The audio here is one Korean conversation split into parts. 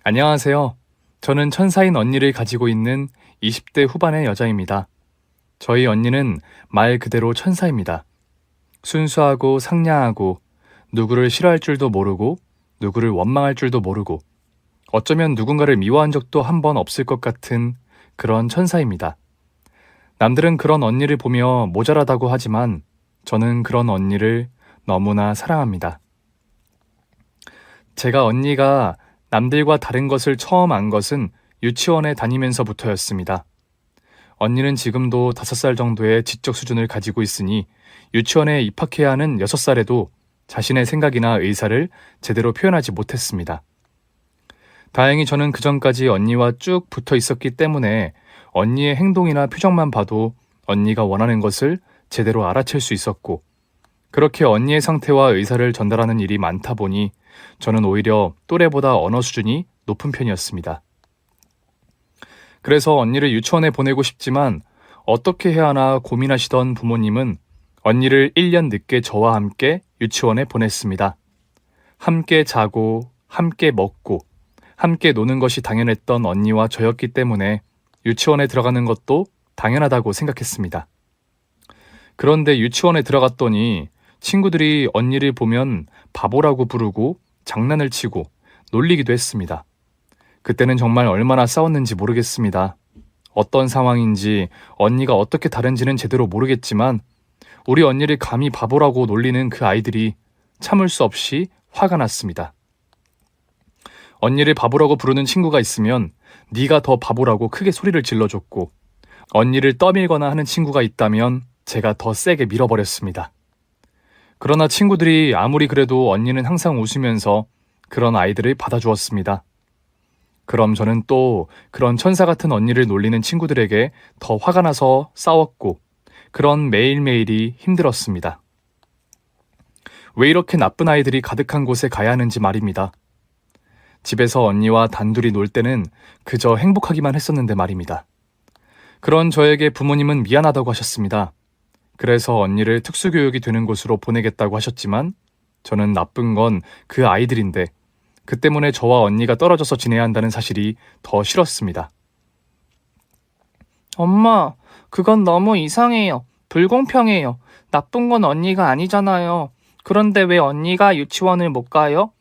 안녕하세요. 저는 천사인 언니를 가지고 있는 20대 후반의 여자입니다. 저희 언니는 말 그대로 천사입니다. 순수하고 상냥하고 누구를 싫어할 줄도 모르고 누구를 원망할 줄도 모르고 어쩌면 누군가를 미워한 적도 한 번 없을 것 같은 그런 천사입니다. 남들은 그런 언니를 보며 모자라다고 하지만 저는 그런 언니를 너무나 사랑합니다. 제가 언니가 남들과 다른 것을 처음 안 것은 유치원에 다니면서부터였습니다. 언니는 지금도 5살 정도의 지적 수준을 가지고 있으니 유치원에 입학해야 하는 6살에도 자신의 생각이나 의사를 제대로 표현하지 못했습니다. 다행히 저는 그전까지 언니와 쭉 붙어 있었기 때문에 언니의 행동이나 표정만 봐도 언니가 원하는 것을 제대로 알아챌 수 있었고, 그렇게 언니의 상태와 의사를 전달하는 일이 많다 보니 저는 오히려 또래보다 언어 수준이 높은 편이었습니다. 그래서 언니를 유치원에 보내고 싶지만 어떻게 해야 하나 고민하시던 부모님은 언니를 1년 늦게 저와 함께 유치원에 보냈습니다. 함께 자고, 함께 먹고, 함께 노는 것이 당연했던 언니와 저였기 때문에 유치원에 들어가는 것도 당연하다고 생각했습니다. 그런데 유치원에 들어갔더니 친구들이 언니를 보면 바보라고 부르고 장난을 치고 놀리기도 했습니다. 그때는 정말 얼마나 싸웠는지 모르겠습니다. 어떤 상황인지 언니가 어떻게 다른지는 제대로 모르겠지만 우리 언니를 감히 바보라고 놀리는 그 아이들이 참을 수 없이 화가 났습니다. 언니를 바보라고 부르는 친구가 있으면 네가 더 바보라고 크게 소리를 질러줬고, 언니를 떠밀거나 하는 친구가 있다면 제가 더 세게 밀어버렸습니다. 그러나 친구들이 아무리 그래도 언니는 항상 웃으면서 그런 아이들을 받아주었습니다. 그럼 저는 또 그런 천사 같은 언니를 놀리는 친구들에게 더 화가 나서 싸웠고, 그런 매일매일이 힘들었습니다. 왜 이렇게 나쁜 아이들이 가득한 곳에 가야 하는지 말입니다. 집에서 언니와 단둘이 놀 때는 그저 행복하기만 했었는데 말입니다. 그런 저에게 부모님은 미안하다고 하셨습니다. 그래서 언니를 특수교육이 되는 곳으로 보내겠다고 하셨지만 저는 나쁜 건 그 아이들인데 그 때문에 저와 언니가 떨어져서 지내야 한다는 사실이 더 싫었습니다. 엄마, 그건 너무 이상해요. 불공평해요. 나쁜 건 언니가 아니잖아요. 그런데 왜 언니가 유치원을 못 가요?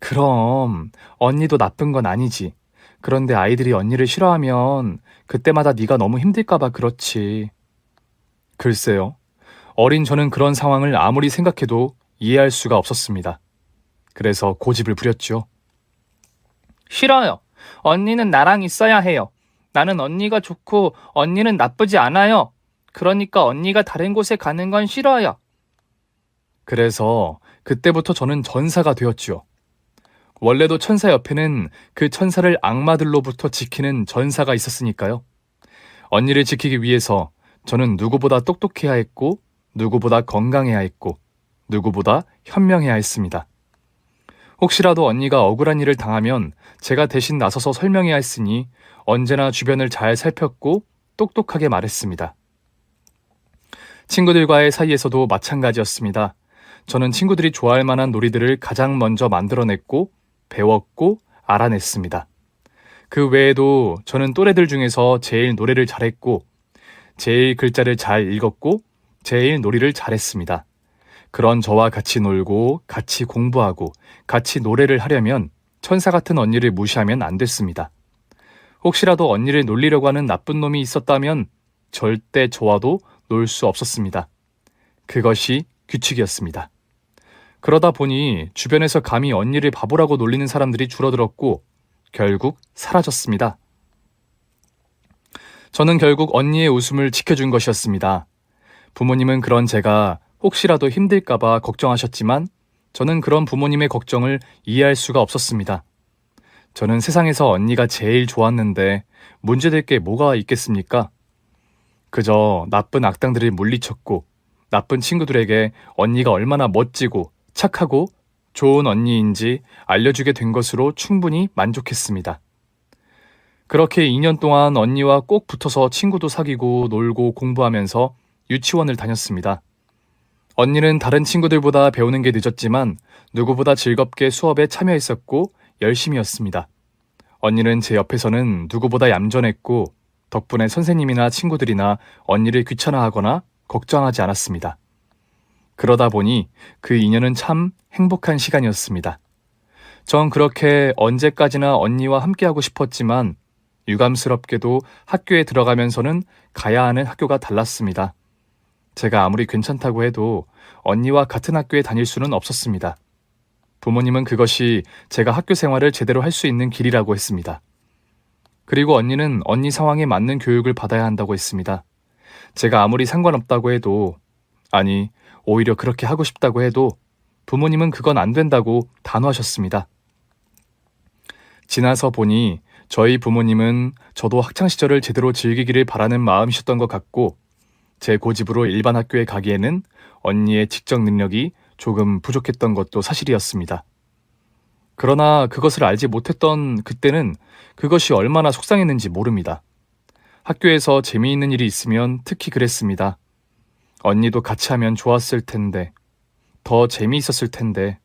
그럼 언니도 나쁜 건 아니지. 그런데 아이들이 언니를 싫어하면 그때마다 네가 너무 힘들까 봐 그렇지. 글쎄요. 어린 저는 그런 상황을 아무리 생각해도 이해할 수가 없었습니다. 그래서 고집을 부렸죠. 싫어요. 언니는 나랑 있어야 해요. 나는 언니가 좋고 언니는 나쁘지 않아요. 그러니까 언니가 다른 곳에 가는 건 싫어요. 그래서 그때부터 저는 전사가 되었죠. 원래도 천사 옆에는 그 천사를 악마들로부터 지키는 전사가 있었으니까요. 언니를 지키기 위해서 저는 누구보다 똑똑해야 했고, 누구보다 건강해야 했고, 누구보다 현명해야 했습니다. 혹시라도 언니가 억울한 일을 당하면 제가 대신 나서서 설명해야 했으니 언제나 주변을 잘 살폈고 똑똑하게 말했습니다. 친구들과의 사이에서도 마찬가지였습니다. 저는 친구들이 좋아할 만한 놀이들을 가장 먼저 만들어냈고 배웠고 알아냈습니다. 그 외에도 저는 또래들 중에서 제일 노래를 잘했고 제일 글자를 잘 읽었고 제일 놀이를 잘했습니다. 그런 저와 같이 놀고 같이 공부하고 같이 노래를 하려면 천사 같은 언니를 무시하면 안 됐습니다. 혹시라도 언니를 놀리려고 하는 나쁜 놈이 있었다면 절대 저와도 놀 수 없었습니다. 그것이 규칙이었습니다. 그러다 보니 주변에서 감히 언니를 바보라고 놀리는 사람들이 줄어들었고 결국 사라졌습니다. 저는 결국 언니의 웃음을 지켜준 것이었습니다. 부모님은 그런 제가 혹시라도 힘들까봐 걱정하셨지만 저는 그런 부모님의 걱정을 이해할 수가 없었습니다. 저는 세상에서 언니가 제일 좋았는데 문제될 게 뭐가 있겠습니까? 그저 나쁜 악당들을 물리쳤고 나쁜 친구들에게 언니가 얼마나 멋지고 착하고 좋은 언니인지 알려주게 된 것으로 충분히 만족했습니다. 그렇게 2년 동안 언니와 꼭 붙어서 친구도 사귀고 놀고 공부하면서 유치원을 다녔습니다. 언니는 다른 친구들보다 배우는 게 늦었지만 누구보다 즐겁게 수업에 참여했었고 열심이었습니다. 언니는 제 옆에서는 누구보다 얌전했고 덕분에 선생님이나 친구들이나 언니를 귀찮아하거나 걱정하지 않았습니다. 그러다 보니 그 2년은 참 행복한 시간이었습니다. 전 그렇게 언제까지나 언니와 함께하고 싶었지만 유감스럽게도 학교에 들어가면서는 가야 하는 학교가 달랐습니다. 제가 아무리 괜찮다고 해도 언니와 같은 학교에 다닐 수는 없었습니다. 부모님은 그것이 제가 학교 생활을 제대로 할 수 있는 길이라고 했습니다. 그리고 언니는 언니 상황에 맞는 교육을 받아야 한다고 했습니다. 제가 아무리 상관없다고 해도, 아니, 오히려 그렇게 하고 싶다고 해도 부모님은 그건 안 된다고 단호하셨습니다. 지나서 보니 저희 부모님은 저도 학창시절을 제대로 즐기기를 바라는 마음이셨던 것 같고 제 고집으로 일반 학교에 가기에는 언니의 직접 능력이 조금 부족했던 것도 사실이었습니다. 그러나 그것을 알지 못했던 그때는 그것이 얼마나 속상했는지 모릅니다. 학교에서 재미있는 일이 있으면 특히 그랬습니다. 언니도 같이 하면 좋았을 텐데, 더 재미있었을 텐데.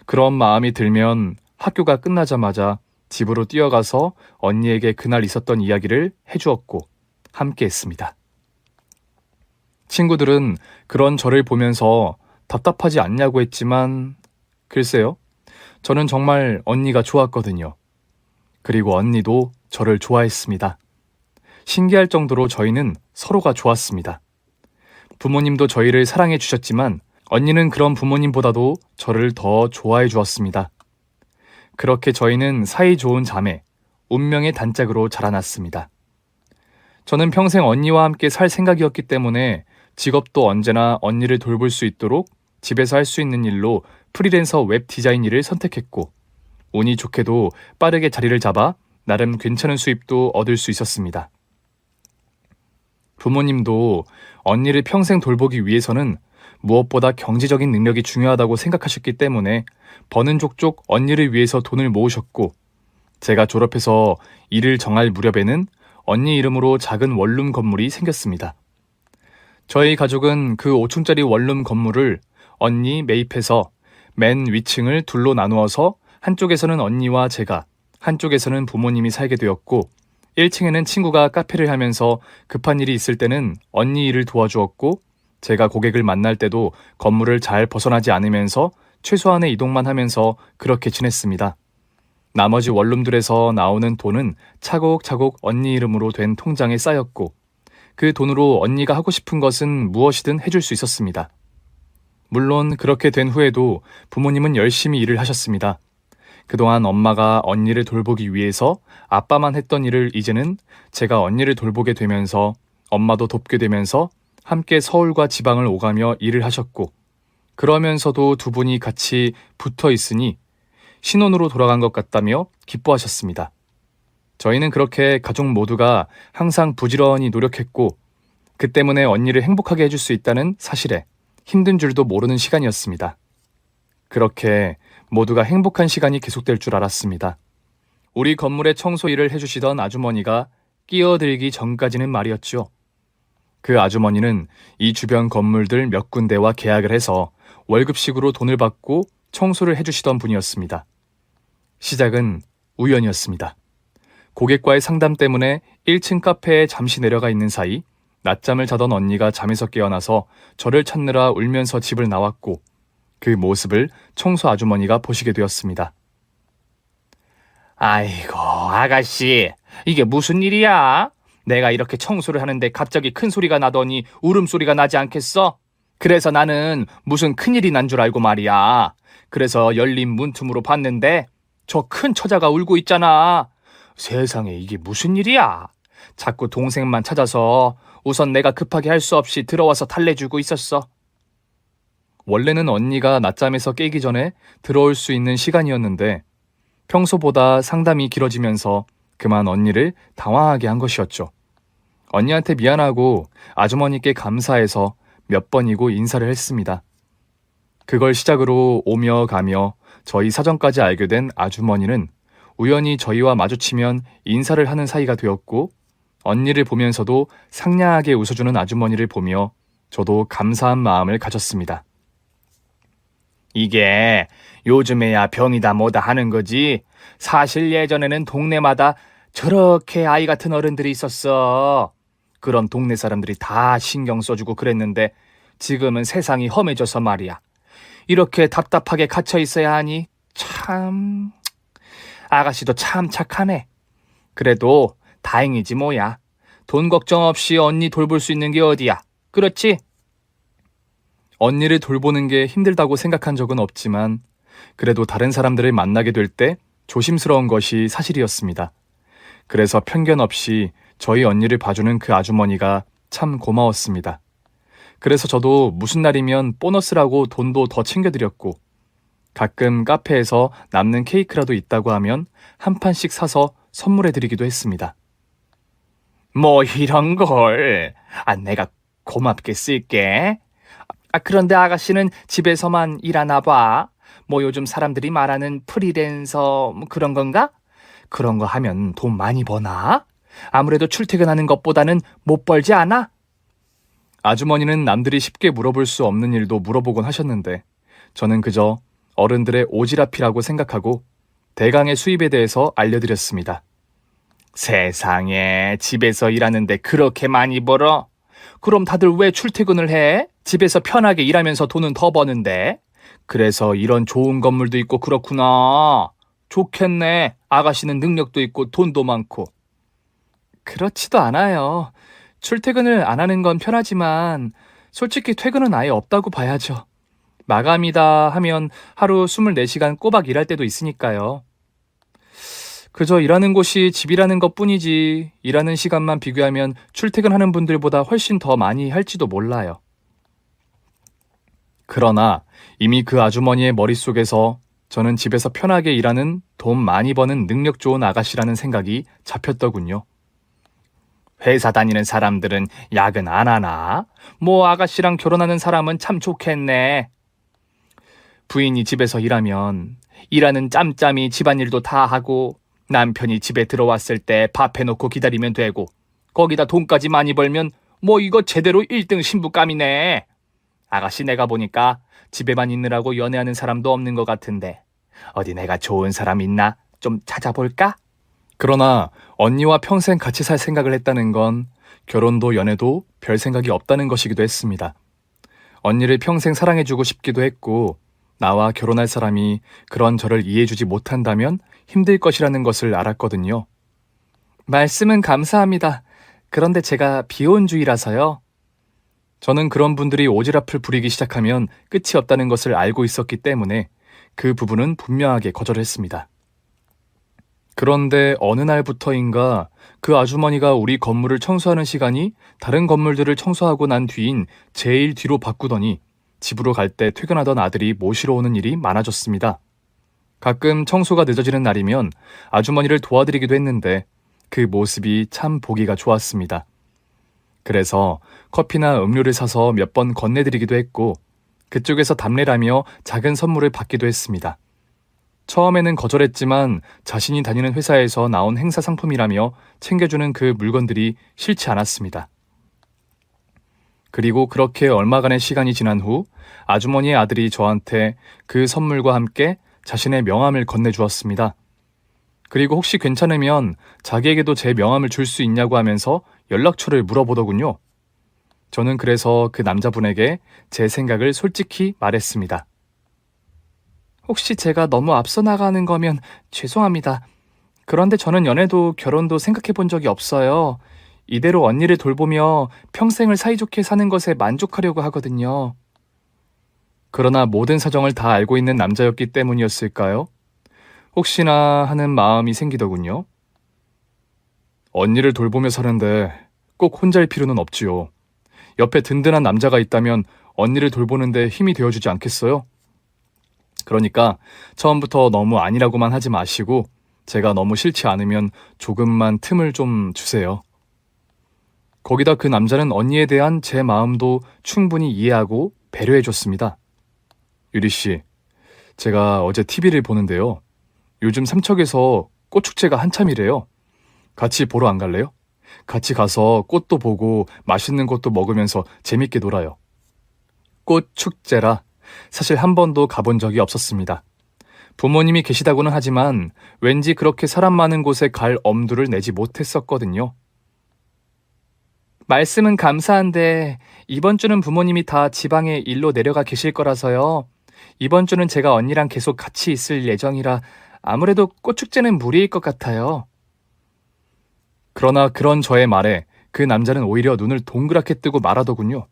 그런 마음이 들면 학교가 끝나자마자 집으로 뛰어가서 언니에게 그날 있었던 이야기를 해주었고 함께 했습니다. 친구들은 그런 저를 보면서 답답하지 않냐고 했지만 글쎄요. 저는 정말 언니가 좋았거든요. 그리고 언니도 저를 좋아했습니다. 신기할 정도로 저희는 서로가 좋았습니다. 부모님도 저희를 사랑해 주셨지만 언니는 그런 부모님보다도 저를 더 좋아해 주었습니다. 그렇게 저희는 사이 좋은 자매, 운명의 단짝으로 자라났습니다. 저는 평생 언니와 함께 살 생각이었기 때문에 직업도 언제나 언니를 돌볼 수 있도록 집에서 할 수 있는 일로 프리랜서 웹 디자인 일을 선택했고 운이 좋게도 빠르게 자리를 잡아 나름 괜찮은 수입도 얻을 수 있었습니다. 부모님도 언니를 평생 돌보기 위해서는 무엇보다 경제적인 능력이 중요하다고 생각하셨기 때문에 버는 족족 언니를 위해서 돈을 모으셨고 제가 졸업해서 일을 정할 무렵에는 언니 이름으로 작은 원룸 건물이 생겼습니다. 저희 가족은 그 5층짜리 원룸 건물을 언니 매입해서 맨 위층을 둘로 나누어서 한쪽에서는 언니와 제가, 한쪽에서는 부모님이 살게 되었고 1층에는 친구가 카페를 하면서 급한 일이 있을 때는 언니 일을 도와주었고 제가 고객을 만날 때도 건물을 잘 벗어나지 않으면서 최소한의 이동만 하면서 그렇게 지냈습니다. 나머지 원룸들에서 나오는 돈은 차곡차곡 언니 이름으로 된 통장에 쌓였고 그 돈으로 언니가 하고 싶은 것은 무엇이든 해줄 수 있었습니다. 물론 그렇게 된 후에도 부모님은 열심히 일을 하셨습니다. 그동안 엄마가 언니를 돌보기 위해서 아빠만 했던 일을 이제는 제가 언니를 돌보게 되면서 엄마도 돕게 되면서 함께 서울과 지방을 오가며 일을 하셨고 그러면서도 두 분이 같이 붙어 있으니 신혼으로 돌아간 것 같다며 기뻐하셨습니다. 저희는 그렇게 가족 모두가 항상 부지런히 노력했고 그 때문에 언니를 행복하게 해줄 수 있다는 사실에 힘든 줄도 모르는 시간이었습니다. 그렇게 모두가 행복한 시간이 계속될 줄 알았습니다. 우리 건물의 청소 일을 해주시던 아주머니가 끼어들기 전까지는 말이었죠. 그 아주머니는 이 주변 건물들 몇 군데와 계약을 해서 월급식으로 돈을 받고 청소를 해주시던 분이었습니다. 시작은 우연이었습니다. 고객과의 상담 때문에 1층 카페에 잠시 내려가 있는 사이 낮잠을 자던 언니가 잠에서 깨어나서 저를 찾느라 울면서 집을 나왔고 그 모습을 청소 아주머니가 보시게 되었습니다. 아이고, 아가씨, 이게 무슨 일이야? 내가 이렇게 청소를 하는데 갑자기 큰 소리가 나더니 울음소리가 나지 않겠어? 그래서 나는 무슨 큰일이 난 줄 알고 말이야. 그래서 열린 문틈으로 봤는데 저 큰 처자가 울고 있잖아. 세상에 이게 무슨 일이야? 자꾸 동생만 찾아서 우선 내가 급하게 할 수 없이 들어와서 달래주고 있었어. 원래는 언니가 낮잠에서 깨기 전에 들어올 수 있는 시간이었는데 평소보다 상담이 길어지면서 그만 언니를 당황하게 한 것이었죠. 언니한테 미안하고 아주머니께 감사해서 몇 번이고 인사를 했습니다. 그걸 시작으로 오며 가며 저희 사정까지 알게 된 아주머니는 우연히 저희와 마주치면 인사를 하는 사이가 되었고 언니를 보면서도 상냥하게 웃어주는 아주머니를 보며 저도 감사한 마음을 가졌습니다. 이게 요즘에야 병이다 뭐다 하는 거지. 사실 예전에는 동네마다 저렇게 아이 같은 어른들이 있었어. 그럼 동네 사람들이 다 신경 써주고 그랬는데 지금은 세상이 험해져서 말이야. 이렇게 답답하게 갇혀 있어야 하니 참... 아가씨도 참 착하네. 그래도 다행이지 뭐야. 돈 걱정 없이 언니 돌볼 수 있는 게 어디야. 그렇지? 언니를 돌보는 게 힘들다고 생각한 적은 없지만 그래도 다른 사람들을 만나게 될 때 조심스러운 것이 사실이었습니다. 그래서 편견 없이 저희 언니를 봐주는 그 아주머니가 참 고마웠습니다. 그래서 저도 무슨 날이면 보너스라고 돈도 더 챙겨드렸고 가끔 카페에서 남는 케이크라도 있다고 하면 한 판씩 사서 선물해드리기도 했습니다. 뭐 이런 걸. 내가 고맙게 쓸게. 그런데 아가씨는 집에서만 일하나 봐. 뭐 요즘 사람들이 말하는 프리랜서 뭐 그런 건가? 그런 거 하면 돈 많이 버나? 아무래도 출퇴근하는 것보다는 못 벌지 않아? 아주머니는 남들이 쉽게 물어볼 수 없는 일도 물어보곤 하셨는데 저는 그저 어른들의 오지랖이라고 생각하고 대강의 수입에 대해서 알려드렸습니다. 세상에, 집에서 일하는데 그렇게 많이 벌어? 그럼 다들 왜 출퇴근을 해? 집에서 편하게 일하면서 돈은 더 버는데? 그래서 이런 좋은 건물도 있고 그렇구나. 좋겠네. 아가씨는 능력도 있고 돈도 많고. 그렇지도 않아요. 출퇴근을 안 하는 건 편하지만 솔직히 퇴근은 아예 없다고 봐야죠. 마감이다 하면 하루 24시간 꼬박 일할 때도 있으니까요. 그저 일하는 곳이 집이라는 것뿐이지 일하는 시간만 비교하면 출퇴근하는 분들보다 훨씬 더 많이 할지도 몰라요. 그러나 이미 그 아주머니의 머릿속에서 저는 집에서 편하게 일하는 돈 많이 버는 능력 좋은 아가씨라는 생각이 잡혔더군요. 회사 다니는 사람들은 야근 안 하나? 뭐 아가씨랑 결혼하는 사람은 참 좋겠네. 부인이 집에서 일하면 일하는 짬짬이 집안일도 다 하고 남편이 집에 들어왔을 때 밥 해놓고 기다리면 되고 거기다 돈까지 많이 벌면 뭐 이거 제대로 1등 신부감이네. 아가씨 내가 보니까 집에만 있느라고 연애하는 사람도 없는 것 같은데 어디 내가 좋은 사람 있나 좀 찾아볼까? 그러나 언니와 평생 같이 살 생각을 했다는 건 결혼도 연애도 별 생각이 없다는 것이기도 했습니다. 언니를 평생 사랑해주고 싶기도 했고 나와 결혼할 사람이 그런 저를 이해해주지 못한다면 힘들 것이라는 것을 알았거든요. 말씀은 감사합니다. 그런데 제가 비혼주의라서요. 저는 그런 분들이 오지랖을 부리기 시작하면 끝이 없다는 것을 알고 있었기 때문에 그 부분은 분명하게 거절했습니다. 그런데 어느 날부터인가 그 아주머니가 우리 건물을 청소하는 시간이 다른 건물들을 청소하고 난 뒤인 제일 뒤로 바꾸더니 집으로 갈 때 퇴근하던 아들이 모시러 오는 일이 많아졌습니다. 가끔 청소가 늦어지는 날이면 아주머니를 도와드리기도 했는데 그 모습이 참 보기가 좋았습니다. 그래서 커피나 음료를 사서 몇 번 건네드리기도 했고 그쪽에서 답례라며 작은 선물을 받기도 했습니다. 처음에는 거절했지만 자신이 다니는 회사에서 나온 행사 상품이라며 챙겨주는 그 물건들이 싫지 않았습니다. 그리고 그렇게 얼마간의 시간이 지난 후 아주머니의 아들이 저한테 그 선물과 함께 자신의 명함을 건네주었습니다. 그리고 혹시 괜찮으면 자기에게도 제 명함을 줄 수 있냐고 하면서 연락처를 물어보더군요. 저는 그래서 그 남자분에게 제 생각을 솔직히 말했습니다. 혹시 제가 너무 앞서 나가는 거면 죄송합니다. 그런데 저는 연애도 결혼도 생각해 본 적이 없어요. 이대로 언니를 돌보며 평생을 사이좋게 사는 것에 만족하려고 하거든요. 그러나 모든 사정을 다 알고 있는 남자였기 때문이었을까요? 혹시나 하는 마음이 생기더군요. 언니를 돌보며 사는데 꼭 혼자일 필요는 없지요. 옆에 든든한 남자가 있다면 언니를 돌보는데 힘이 되어주지 않겠어요? 그러니까 처음부터 너무 아니라고만 하지 마시고 제가 너무 싫지 않으면 조금만 틈을 좀 주세요. 거기다 그 남자는 언니에 대한 제 마음도 충분히 이해하고 배려해줬습니다. 유리씨, 제가 어제 TV를 보는데요. 요즘 삼척에서 꽃축제가 한참이래요. 같이 보러 안 갈래요? 같이 가서 꽃도 보고 맛있는 것도 먹으면서 재밌게 놀아요. 꽃축제라 사실 한 번도 가본 적이 없었습니다. 부모님이 계시다고는 하지만 왠지 그렇게 사람 많은 곳에 갈 엄두를 내지 못했었거든요. 말씀은 감사한데 이번 주는 부모님이 다 지방에 일로 내려가 계실 거라서요. 이번 주는 제가 언니랑 계속 같이 있을 예정이라 아무래도 꽃축제는 무리일 것 같아요. 그러나 그런 저의 말에 그 남자는 오히려 눈을 동그랗게 뜨고 말하더군요.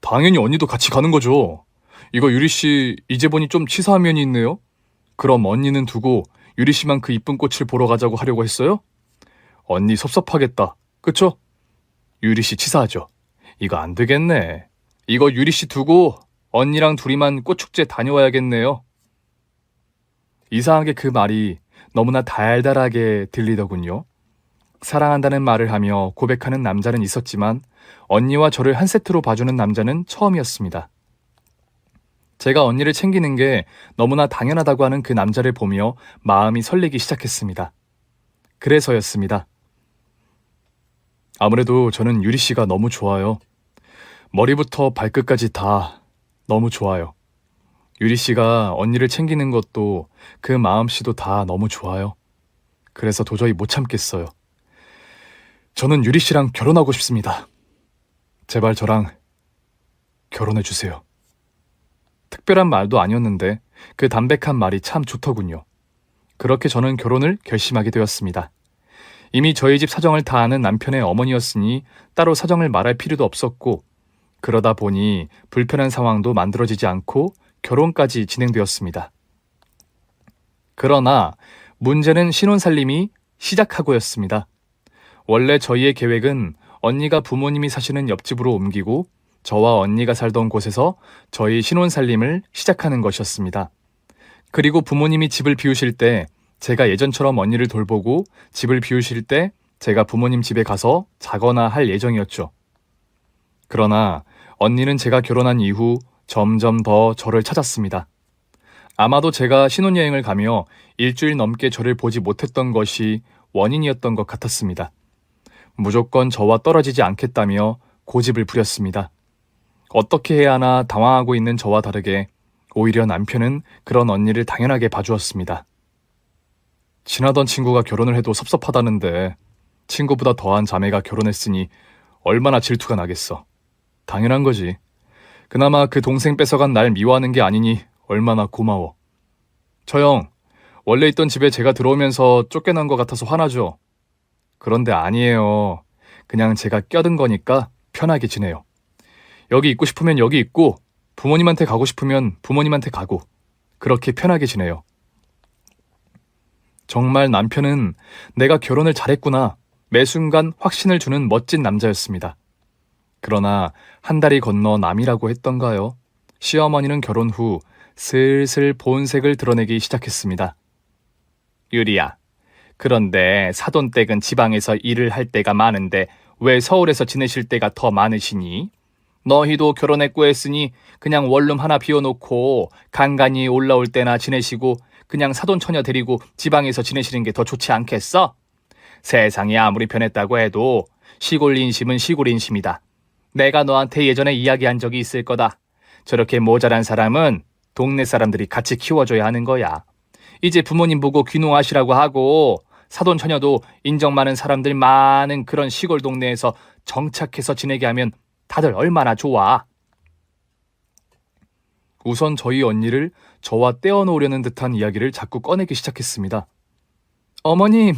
당연히 언니도 같이 가는 거죠. 이거 유리 씨 이제 보니 좀 치사한 면이 있네요. 그럼 언니는 두고 유리 씨만 그 이쁜 꽃을 보러 가자고 하려고 했어요? 언니 섭섭하겠다. 그쵸? 유리 씨 치사하죠. 이거 안 되겠네. 이거 유리 씨 두고 언니랑 둘이만 꽃축제 다녀와야겠네요. 이상하게 그 말이 너무나 달달하게 들리더군요. 사랑한다는 말을 하며 고백하는 남자는 있었지만 언니와 저를 한 세트로 봐주는 남자는 처음이었습니다. 제가 언니를 챙기는 게 너무나 당연하다고 하는 그 남자를 보며 마음이 설레기 시작했습니다. 그래서였습니다. 아무래도 저는 유리 씨가 너무 좋아요. 머리부터 발끝까지 다 너무 좋아요. 유리 씨가 언니를 챙기는 것도 그 마음씨도 다 너무 좋아요. 그래서 도저히 못 참겠어요. 저는 유리 씨랑 결혼하고 싶습니다. 제발 저랑 결혼해 주세요. 특별한 말도 아니었는데 그 담백한 말이 참 좋더군요. 그렇게 저는 결혼을 결심하게 되었습니다. 이미 저희 집 사정을 다 아는 남편의 어머니였으니 따로 사정을 말할 필요도 없었고 그러다 보니 불편한 상황도 만들어지지 않고 결혼까지 진행되었습니다. 그러나 문제는 신혼살림이 시작하고였습니다. 원래 저희의 계획은 언니가 부모님이 사시는 옆집으로 옮기고 저와 언니가 살던 곳에서 저희 신혼살림을 시작하는 것이었습니다. 그리고 부모님이 집을 비우실 때 제가 예전처럼 언니를 돌보고 집을 비우실 때 제가 부모님 집에 가서 자거나 할 예정이었죠. 그러나 언니는 제가 결혼한 이후 점점 더 저를 찾았습니다. 아마도 제가 신혼여행을 가며 일주일 넘게 저를 보지 못했던 것이 원인이었던 것 같았습니다. 무조건 저와 떨어지지 않겠다며 고집을 부렸습니다. 어떻게 해야 하나 당황하고 있는 저와 다르게 오히려 남편은 그런 언니를 당연하게 봐주었습니다. 친하던 친구가 결혼을 해도 섭섭하다는데 친구보다 더한 자매가 결혼했으니 얼마나 질투가 나겠어. 당연한 거지. 그나마 그 동생 뺏어간 날 미워하는 게 아니니 얼마나 고마워. 저 형, 원래 있던 집에 제가 들어오면서 쫓겨난 것 같아서 화나죠? 그런데 아니에요. 그냥 제가 껴든 거니까 편하게 지내요. 여기 있고 싶으면 여기 있고 부모님한테 가고 싶으면 부모님한테 가고 그렇게 편하게 지내요. 정말 남편은 내가 결혼을 잘했구나 매 순간 확신을 주는 멋진 남자였습니다. 그러나 한 달이 건너 남이라고 했던가요? 시어머니는 결혼 후 슬슬 본색을 드러내기 시작했습니다. 유리야, 그런데 사돈댁은 지방에서 일을 할 때가 많은데 왜 서울에서 지내실 때가 더 많으시니? 너희도 결혼했고 했으니 그냥 원룸 하나 비워놓고 간간히 올라올 때나 지내시고 그냥 사돈 처녀 데리고 지방에서 지내시는 게 더 좋지 않겠어? 세상이 아무리 변했다고 해도 시골 인심은 시골 인심이다. 내가 너한테 예전에 이야기한 적이 있을 거다. 저렇게 모자란 사람은 동네 사람들이 같이 키워줘야 하는 거야. 이제 부모님 보고 귀농하시라고 하고 사돈 처녀도 인정 많은 사람들 많은 그런 시골 동네에서 정착해서 지내게 하면 다들 얼마나 좋아. 우선 저희 언니를 저와 떼어놓으려는 듯한 이야기를 자꾸 꺼내기 시작했습니다. 어머님,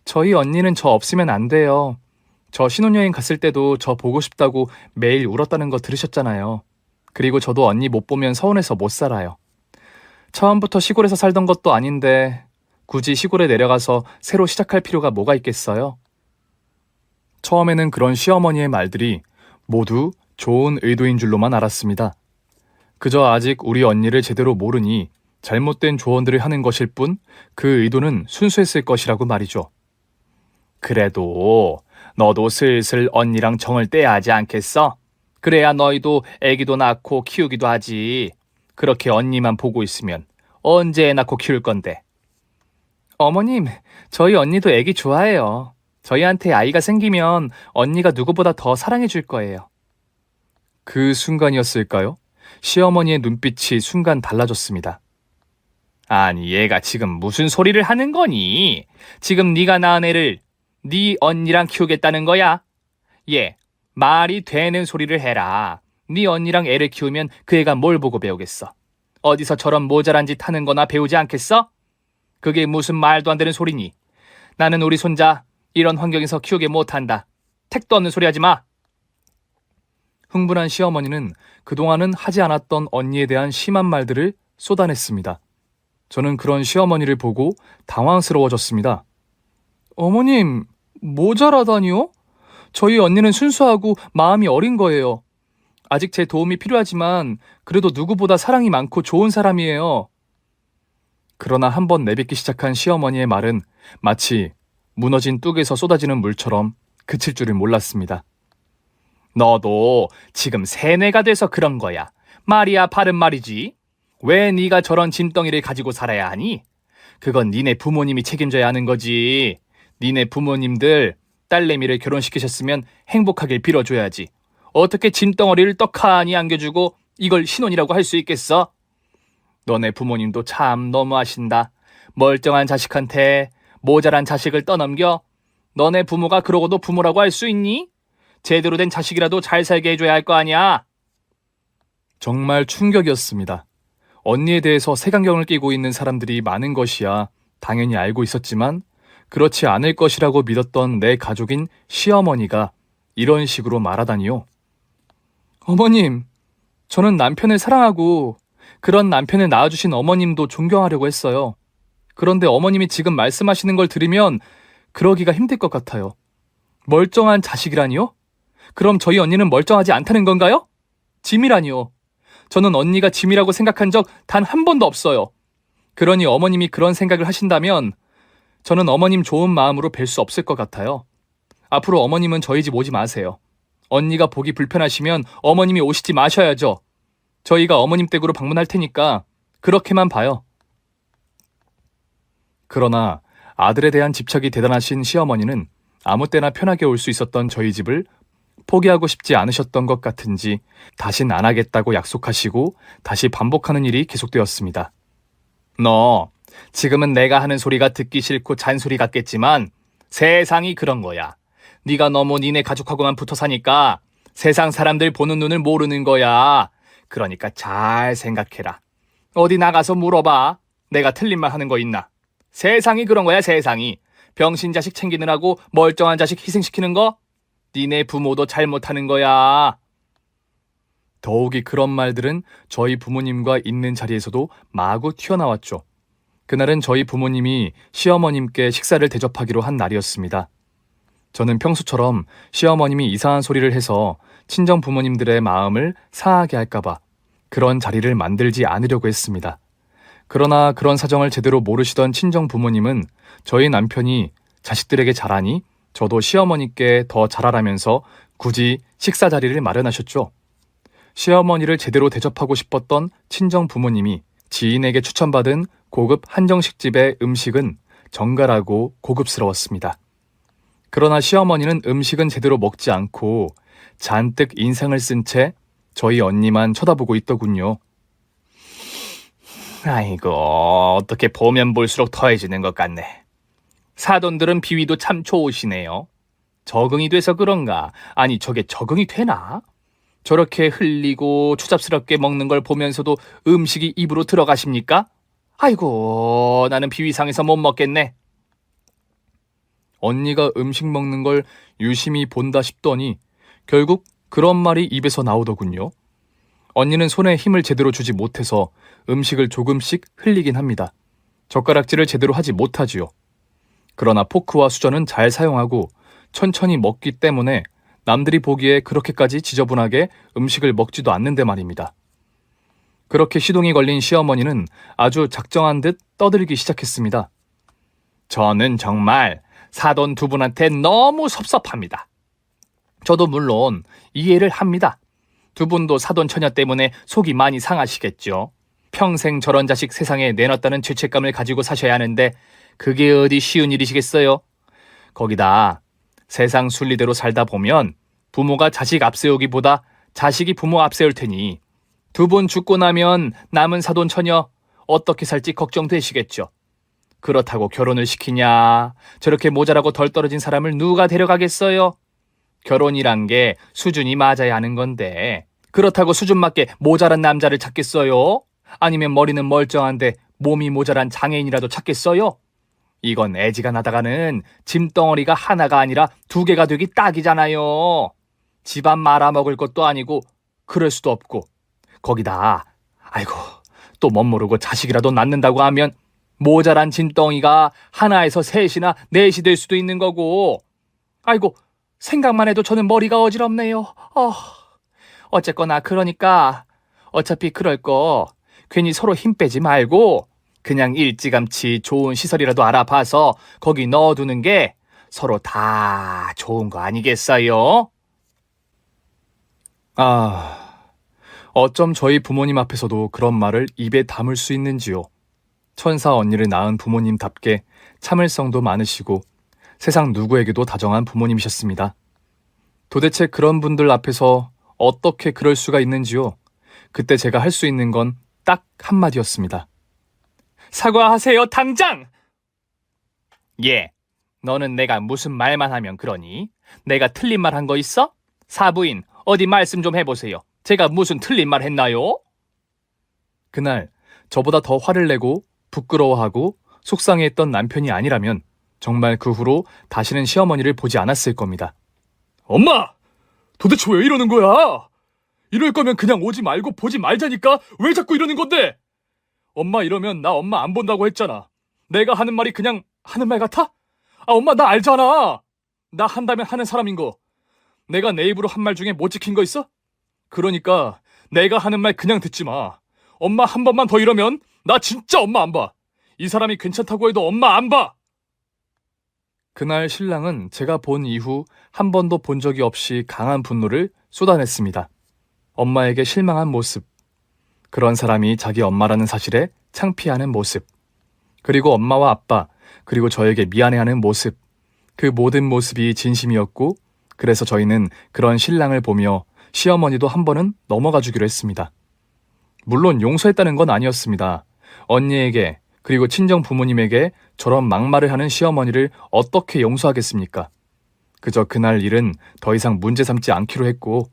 저희 언니는 저 없으면 안 돼요. 저 신혼여행 갔을 때도 저 보고 싶다고 매일 울었다는 거 들으셨잖아요. 그리고 저도 언니 못 보면 서운해서 못 살아요. 처음부터 시골에서 살던 것도 아닌데 굳이 시골에 내려가서 새로 시작할 필요가 뭐가 있겠어요? 처음에는 그런 시어머니의 말들이 모두 좋은 의도인 줄로만 알았습니다. 그저 아직 우리 언니를 제대로 모르니 잘못된 조언들을 하는 것일 뿐 그 의도는 순수했을 것이라고 말이죠. 그래도 너도 슬슬 언니랑 정을 떼야 하지 않겠어? 그래야 너희도 애기도 낳고 키우기도 하지. 그렇게 언니만 보고 있으면 언제 애 낳고 키울 건데? 어머님, 저희 언니도 애기 좋아해요. 저희한테 아이가 생기면 언니가 누구보다 더 사랑해 줄 거예요. 그 순간이었을까요? 시어머니의 눈빛이 순간 달라졌습니다. 아니, 얘가 지금 무슨 소리를 하는 거니? 지금 네가 낳은 애를 네 언니랑 키우겠다는 거야? 얘, 말이 되는 소리를 해라. 네 언니랑 애를 키우면 그 애가 뭘 보고 배우겠어? 어디서 저런 모자란 짓 하는 거나 배우지 않겠어? 그게 무슨 말도 안 되는 소리니? 나는 우리 손자 이런 환경에서 키우게 못한다. 택도 없는 소리 하지 마. 흥분한 시어머니는 그동안은 하지 않았던 언니에 대한 심한 말들을 쏟아냈습니다. 저는 그런 시어머니를 보고 당황스러워졌습니다. 어머님, 모자라다니요? 저희 언니는 순수하고 마음이 어린 거예요. 아직 제 도움이 필요하지만 그래도 누구보다 사랑이 많고 좋은 사람이에요. 그러나 한번 내뱉기 시작한 시어머니의 말은 마치 무너진 뚝에서 쏟아지는 물처럼 그칠 줄을 몰랐습니다. 너도 지금 세뇌가 돼서 그런 거야. 말이야 바른 말이지. 왜 네가 저런 짐덩이를 가지고 살아야 하니? 그건 니네 부모님이 책임져야 하는 거지. 니네 부모님들 딸내미를 결혼시키셨으면 행복하길 빌어줘야지. 어떻게 짐덩어리를 떡하니 안겨주고 이걸 신혼이라고 할 수 있겠어? 너네 부모님도 참 너무하신다. 멀쩡한 자식한테 모자란 자식을 떠넘겨? 너네 부모가 그러고도 부모라고 할 수 있니? 제대로 된 자식이라도 잘 살게 해줘야 할 거 아니야. 정말 충격이었습니다. 언니에 대해서 색안경을 끼고 있는 사람들이 많은 것이야 당연히 알고 있었지만 그렇지 않을 것이라고 믿었던 내 가족인 시어머니가 이런 식으로 말하다니요. 어머님, 저는 남편을 사랑하고 그런 남편을 낳아주신 어머님도 존경하려고 했어요. 그런데 어머님이 지금 말씀하시는 걸 들으면 그러기가 힘들 것 같아요. 멀쩡한 자식이라니요? 그럼 저희 언니는 멀쩡하지 않다는 건가요? 짐이라니요. 저는 언니가 짐이라고 생각한 적 단 한 번도 없어요. 그러니 어머님이 그런 생각을 하신다면 저는 어머님 좋은 마음으로 뵐 수 없을 것 같아요. 앞으로 어머님은 저희 집 오지 마세요. 언니가 보기 불편하시면 어머님이 오시지 마셔야죠. 저희가 어머님 댁으로 방문할 테니까 그렇게만 봐요. 그러나 아들에 대한 집착이 대단하신 시어머니는 아무 때나 편하게 올 수 있었던 저희 집을 포기하고 싶지 않으셨던 것 같은지 다신 안 하겠다고 약속하시고 다시 반복하는 일이 계속되었습니다. 너 지금은 내가 하는 소리가 듣기 싫고 잔소리 같겠지만 세상이 그런 거야. 네가 너무 니네 가족하고만 붙어 사니까 세상 사람들 보는 눈을 모르는 거야. 그러니까 잘 생각해라. 어디 나가서 물어봐. 내가 틀린 말 하는 거 있나? 세상이 그런 거야, 세상이. 병신 자식 챙기느라고 멀쩡한 자식 희생시키는 거? 니네 부모도 잘못하는 거야. 더욱이 그런 말들은 저희 부모님과 있는 자리에서도 마구 튀어나왔죠. 그날은 저희 부모님이 시어머님께 식사를 대접하기로 한 날이었습니다. 저는 평소처럼 시어머님이 이상한 소리를 해서 친정 부모님들의 마음을 상하게 할까봐 그런 자리를 만들지 않으려고 했습니다. 그러나 그런 사정을 제대로 모르시던 친정 부모님은 저희 남편이 자식들에게 잘하니 저도 시어머니께 더 잘하라면서 굳이 식사 자리를 마련하셨죠. 시어머니를 제대로 대접하고 싶었던 친정 부모님이 지인에게 추천받은 고급 한정식집의 음식은 정갈하고 고급스러웠습니다. 그러나 시어머니는 음식은 제대로 먹지 않고 잔뜩 인상을 쓴 채 저희 언니만 쳐다보고 있더군요. 아이고, 어떻게 보면 볼수록 더해지는 것 같네. 사돈들은 비위도 참 좋으시네요. 적응이 돼서 그런가? 아니, 저게 적응이 되나? 저렇게 흘리고 추잡스럽게 먹는 걸 보면서도 음식이 입으로 들어가십니까? 아이고, 나는 비위상해서 못 먹겠네. 언니가 음식 먹는 걸 유심히 본다 싶더니 결국 그런 말이 입에서 나오더군요. 언니는 손에 힘을 제대로 주지 못해서 음식을 조금씩 흘리긴 합니다. 젓가락질을 제대로 하지 못하지요. 그러나 포크와 수저는 잘 사용하고 천천히 먹기 때문에 남들이 보기에 그렇게까지 지저분하게 음식을 먹지도 않는데 말입니다. 그렇게 시동이 걸린 시어머니는 아주 작정한 듯 떠들기 시작했습니다. 저는 정말 사돈 두 분한테 너무 섭섭합니다. 저도 물론 이해를 합니다. 두 분도 사돈 처녀 때문에 속이 많이 상하시겠죠. 평생 저런 자식 세상에 내놨다는 죄책감을 가지고 사셔야 하는데 그게 어디 쉬운 일이시겠어요? 거기다 세상 순리대로 살다 보면 부모가 자식 앞세우기보다 자식이 부모 앞세울 테니 두 분 죽고 나면 남은 사돈 처녀 어떻게 살지 걱정되시겠죠. 그렇다고 결혼을 시키냐? 저렇게 모자라고 덜 떨어진 사람을 누가 데려가겠어요? 결혼이란 게 수준이 맞아야 하는 건데 그렇다고 수준 맞게 모자란 남자를 찾겠어요? 아니면 머리는 멀쩡한데 몸이 모자란 장애인이라도 찾겠어요? 이건 애지간하다가는 짐덩어리가 하나가 아니라 두 개가 되기 딱이잖아요. 집안 말아먹을 것도 아니고 그럴 수도 없고 거기다 아이고 또 멋모르고 자식이라도 낳는다고 하면 모자란 짐덩이가 하나에서 셋이나 넷이 될 수도 있는 거고 아이고 생각만 해도 저는 머리가 어지럽네요. 어쨌거나 그러니까 어차피 그럴 거 괜히 서로 힘 빼지 말고 그냥 일찌감치 좋은 시설이라도 알아봐서 거기 넣어두는 게 서로 다 좋은 거 아니겠어요? 어쩜 저희 부모님 앞에서도 그런 말을 입에 담을 수 있는지요. 천사 언니를 낳은 부모님답게 참을성도 많으시고 세상 누구에게도 다정한 부모님이셨습니다. 도대체 그런 분들 앞에서 어떻게 그럴 수가 있는지요? 그때 제가 할 수 있는 건 딱 한마디였습니다. 사과하세요, 당장! 예, 너는 내가 무슨 말만 하면 그러니? 내가 틀린 말 한 거 있어? 사부인, 어디 말씀 좀 해보세요. 제가 무슨 틀린 말 했나요? 그날 저보다 더 화를 내고 부끄러워하고 속상해했던 남편이 아니라면 정말 그 후로 다시는 시어머니를 보지 않았을 겁니다. 엄마! 도대체 왜 이러는 거야? 이럴 거면 그냥 오지 말고 보지 말자니까 왜 자꾸 이러는 건데? 엄마 이러면 나 엄마 안 본다고 했잖아. 내가 하는 말이 그냥 하는 말 같아? 엄마 나 알잖아. 나 한다면 하는 사람인 거. 내가 내 입으로 한 말 중에 못 지킨 거 있어? 그러니까 내가 하는 말 그냥 듣지 마. 엄마 한 번만 더 이러면 나 진짜 엄마 안 봐. 이 사람이 괜찮다고 해도 엄마 안 봐. 그날 신랑은 제가 본 이후 한 번도 본 적이 없이 강한 분노를 쏟아냈습니다. 엄마에게 실망한 모습. 그런 사람이 자기 엄마라는 사실에 창피하는 모습. 그리고 엄마와 아빠, 그리고 저에게 미안해하는 모습. 그 모든 모습이 진심이었고 그래서 저희는 그런 신랑을 보며 시어머니도 한 번은 넘어가 주기로 했습니다. 물론 용서했다는 건 아니었습니다. 언니에게 그리고 친정 부모님에게 저런 막말을 하는 시어머니를 어떻게 용서하겠습니까? 그저 그날 일은 더 이상 문제 삼지 않기로 했고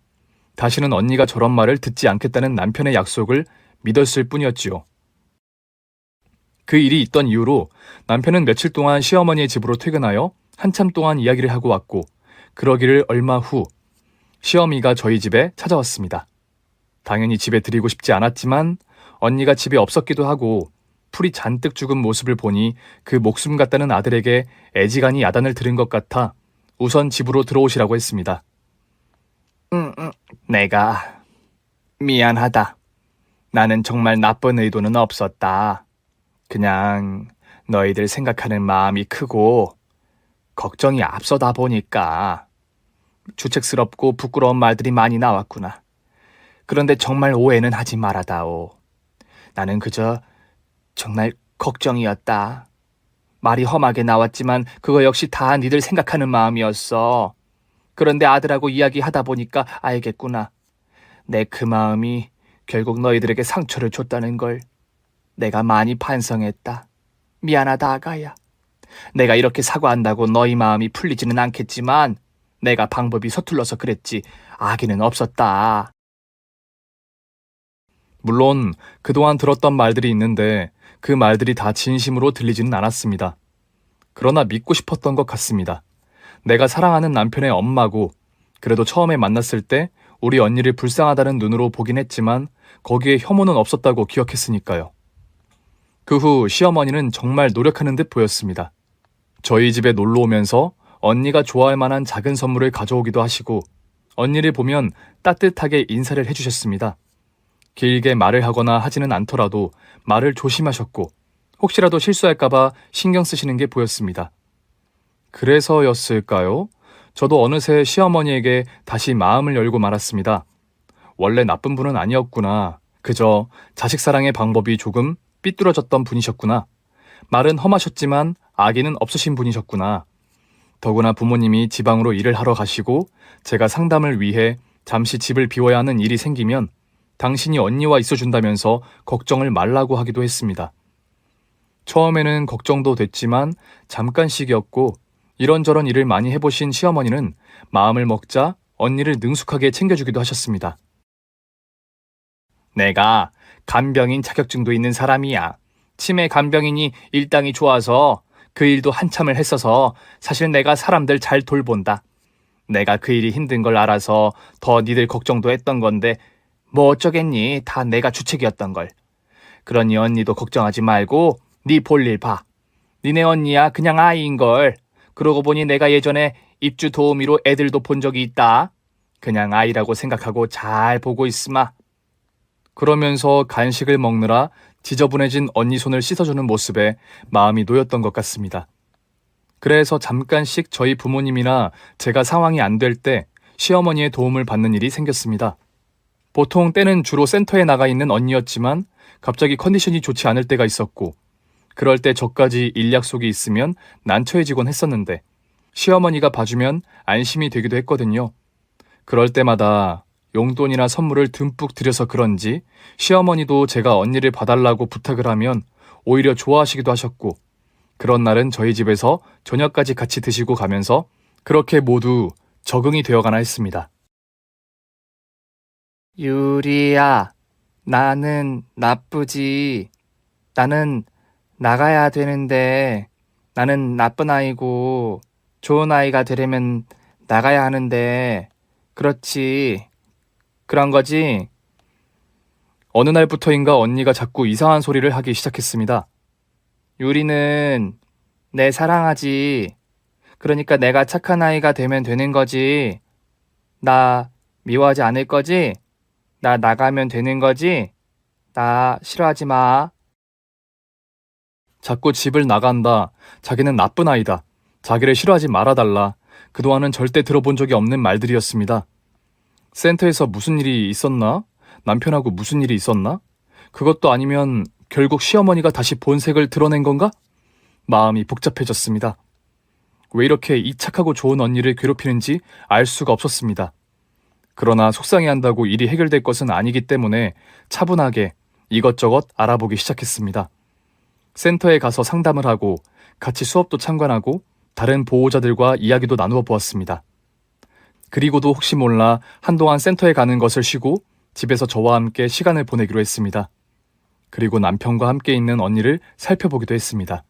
다시는 언니가 저런 말을 듣지 않겠다는 남편의 약속을 믿었을 뿐이었지요. 그 일이 있던 이후로 남편은 며칠 동안 시어머니의 집으로 퇴근하여 한참 동안 이야기를 하고 왔고 그러기를 얼마 후 시어미가 저희 집에 찾아왔습니다. 당연히 집에 들이고 싶지 않았지만 언니가 집에 없었기도 하고 풀이 잔뜩 죽은 모습을 보니 그 목숨 같다는 아들에게 애지간히 야단을 들은 것 같아 우선 집으로 들어오시라고 했습니다. 내가 미안하다. 나는 정말 나쁜 의도는 없었다. 그냥 너희들 생각하는 마음이 크고 걱정이 앞서다 보니까 주책스럽고 부끄러운 말들이 많이 나왔구나. 그런데 정말 오해는 하지 말아다오. 나는 그저 정말 걱정이었다. 말이 험하게 나왔지만 그거 역시 다 니들 생각하는 마음이었어. 그런데 아들하고 이야기하다 보니까 알겠구나. 내 그 마음이 결국 너희들에게 상처를 줬다는 걸 내가 많이 반성했다. 미안하다 아가야. 내가 이렇게 사과한다고 너희 마음이 풀리지는 않겠지만 내가 방법이 서툴러서 그랬지 악의는 없었다. 물론 그동안 들었던 말들이 있는데 그 말들이 다 진심으로 들리지는 않았습니다. 그러나 믿고 싶었던 것 같습니다. 내가 사랑하는 남편의 엄마고 그래도 처음에 만났을 때 우리 언니를 불쌍하다는 눈으로 보긴 했지만 거기에 혐오는 없었다고 기억했으니까요. 그 후 시어머니는 정말 노력하는 듯 보였습니다. 저희 집에 놀러 오면서 언니가 좋아할 만한 작은 선물을 가져오기도 하시고 언니를 보면 따뜻하게 인사를 해주셨습니다. 길게 말을 하거나 하지는 않더라도 말을 조심하셨고 혹시라도 실수할까봐 신경 쓰시는 게 보였습니다. 그래서였을까요? 저도 어느새 시어머니에게 다시 마음을 열고 말았습니다. 원래 나쁜 분은 아니었구나. 그저 자식 사랑의 방법이 조금 삐뚤어졌던 분이셨구나. 말은 험하셨지만 악의는 없으신 분이셨구나. 더구나 부모님이 지방으로 일을 하러 가시고 제가 상담을 위해 잠시 집을 비워야 하는 일이 생기면 당신이 언니와 있어준다면서 걱정을 말라고 하기도 했습니다. 처음에는 걱정도 됐지만 잠깐씩이었고 이런저런 일을 많이 해보신 시어머니는 마음을 먹자 언니를 능숙하게 챙겨주기도 하셨습니다. 내가 간병인 자격증도 있는 사람이야. 치매 간병인이 일당이 좋아서 그 일도 한참을 했어서 사실 내가 사람들 잘 돌본다. 내가 그 일이 힘든 걸 알아서 더 니들 걱정도 했던 건데 뭐 어쩌겠니? 다 내가 주책이었던 걸. 그러니 언니도 걱정하지 말고 니 볼 일 봐. 니네 언니야 그냥 아이인 걸. 그러고 보니 내가 예전에 입주 도우미로 애들도 본 적이 있다. 그냥 아이라고 생각하고 잘 보고 있으마. 그러면서 간식을 먹느라 지저분해진 언니 손을 씻어주는 모습에 마음이 놓였던 것 같습니다. 그래서 잠깐씩 저희 부모님이나 제가 상황이 안 될 때 시어머니의 도움을 받는 일이 생겼습니다. 보통 때는 주로 센터에 나가 있는 언니였지만 갑자기 컨디션이 좋지 않을 때가 있었고 그럴 때 저까지 일 약속이 있으면 난처해지곤 했었는데 시어머니가 봐주면 안심이 되기도 했거든요. 그럴 때마다 용돈이나 선물을 듬뿍 드려서 그런지 시어머니도 제가 언니를 봐달라고 부탁을 하면 오히려 좋아하시기도 하셨고 그런 날은 저희 집에서 저녁까지 같이 드시고 가면서 그렇게 모두 적응이 되어가나 했습니다. 유리야, 나는 나쁘지. 나는 나가야 되는데 나는 나쁜 아이고 좋은 아이가 되려면 나가야 하는데 그렇지. 그런 거지? 어느 날부터인가 언니가 자꾸 이상한 소리를 하기 시작했습니다. 유리는 내 사랑하지. 그러니까 내가 착한 아이가 되면 되는 거지. 나 미워하지 않을 거지? 나 나가면 되는 거지? 나 싫어하지 마. 자꾸 집을 나간다. 자기는 나쁜 아이다. 자기를 싫어하지 말아달라. 그동안은 절대 들어본 적이 없는 말들이었습니다. 센터에서 무슨 일이 있었나? 남편하고 무슨 일이 있었나? 그것도 아니면 결국 시어머니가 다시 본색을 드러낸 건가? 마음이 복잡해졌습니다. 왜 이렇게 이 착하고 좋은 언니를 괴롭히는지 알 수가 없었습니다. 그러나 속상해한다고 일이 해결될 것은 아니기 때문에 차분하게 이것저것 알아보기 시작했습니다. 센터에 가서 상담을 하고 같이 수업도 참관하고 다른 보호자들과 이야기도 나누어 보았습니다. 그리고도 혹시 몰라 한동안 센터에 가는 것을 쉬고 집에서 저와 함께 시간을 보내기로 했습니다. 그리고 남편과 함께 있는 언니를 살펴보기도 했습니다.